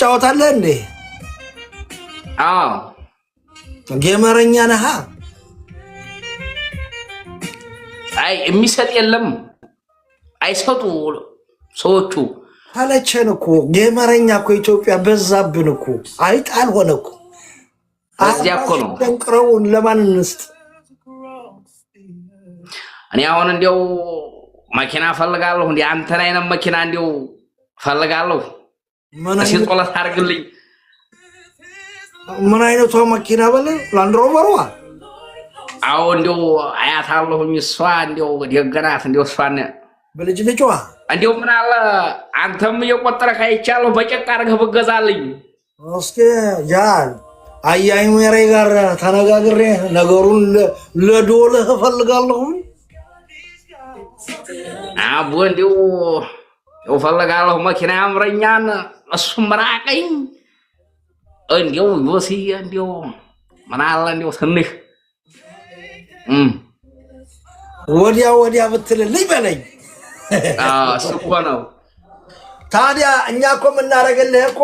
ትጫወታለህ እንዴ? አዎ ጌመረኛ ነህ? አይ የሚሰጥ የለም አይሰጡ ሰዎቹ አለቸን እኮ ጌመረኛ እኮ ኢትዮጵያ በዛብን እኮ አይጣል ሆነ እኮ እዚያ እኮ ነው ደንቅረውን ለማን እንስጥ? እኔ አሁን እንዲያው መኪና ፈልጋለሁ እንዴ አንተን አይነት መኪና እንዲያው ፈልጋለሁ ሲጦለት አድርግልኝ። ምን አይነቷ መኪና በለ? ላንድ ሮቨሯ? አዎ እንዲያው አያታለሁኝ እሷ እንዲያው ደገናት እንዲያው እሷን በልጅ ልጇ እንዲያው ምን አለ አንተም እየቆጠረህ አይቻለሁ በጨቅ አድርገህ ብትገዛልኝ። እስኪ ጃን አያይ ሜሬ ጋር ተነጋግሬ ነገሩን ለዶልህ እፈልጋለሁ። አቦ እንዲያው እፈልጋለሁ መኪና ያምረኛን እሱም ራቀኝ። እንዲያው ዮሲ እንዲያው ምን አለ እንዲያው ትንሽ ወዲያ ብትልልኝ በለኝ። እኮ ነው ታዲያ እኛ እኮ የምናደርግልህ እኮ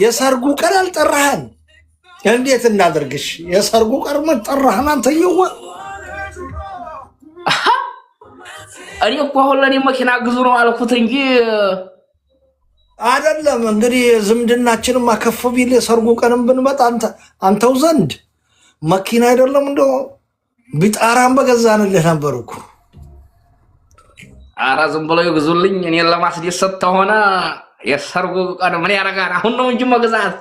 የሰርጉ ቀን አልጠራህን። እንዴት እናደርግሽ? የሰርጉ ቀን ምን ጠራህን? አንተየዋ እኔ እኮ አሁን ለእኔ መኪና ግዙ ነው አልኩት እንጂ አይደለም። እንግዲህ ዝምድናችንም ከፍ ቢል የሰርጉ ቀንም ብንመጣ አንተው ዘንድ መኪና አይደለም እንደው ቢጣራም በገዛንልህ ነበር እኮ። ኧረ ዝም ብለው ይግዙልኝ። እኔን ለማስደሰት ተሆነ የሰርጉ ቀን ምን ያደርጋል? አሁን ነው እንጂ መግዛት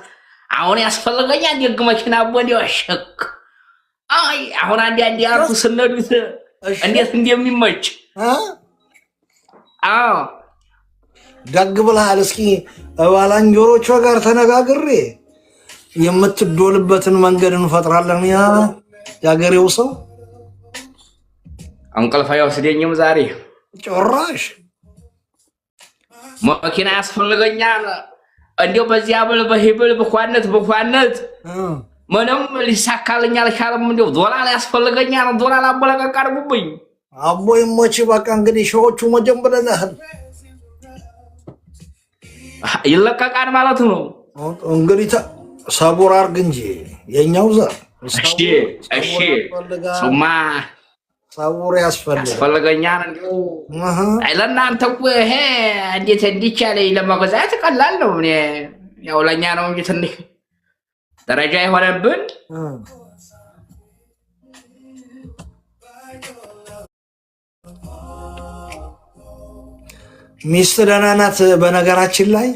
አሁን ያስፈልገኛል። ደግ መኪና ወዲያው ሸክ አይ አሁን አንዴ አልኩ ስነዱት እንዴት እንደሚመች አዎ ደግ ብለሃል። እስኪ ባላንጆሮቿ ጋር ተነጋግሬ የምትዶልበትን መንገድ እንፈጥራለን። ያገሬው ሰው እንቅልፍ አይወስደኝም ዛሬ ጭራሽ መኪና ያስፈልገኛል። እንዲያው በዚያ በሂብል በኳነት ምንም ሊሳካልኝ አልቻለም። እንዲያው ዶላር ያስፈልገኛል። ዶላር አቦለቀቅ አድርጉብኝ። አቦይ ሞቺ በቃ እንግዲህ ሾዎቹ መጀመሪያ ይለቀቃል ማለት ነው እንግዲህ ሰቡር አድርግ እንጂ የኛው ዘር እሺ ሱማ ሰቡር ያስፈልገኛል። እንዲሁ ለእናንተ እኮ ይሄ እንዴት እንዲቻለ ለመግዛት ቀላል ነው። እኔ ያው ለእኛ ነው እንጂ ትንሽ ደረጃ የሆነብን። ሚስት ደህና ናት በነገራችን ላይ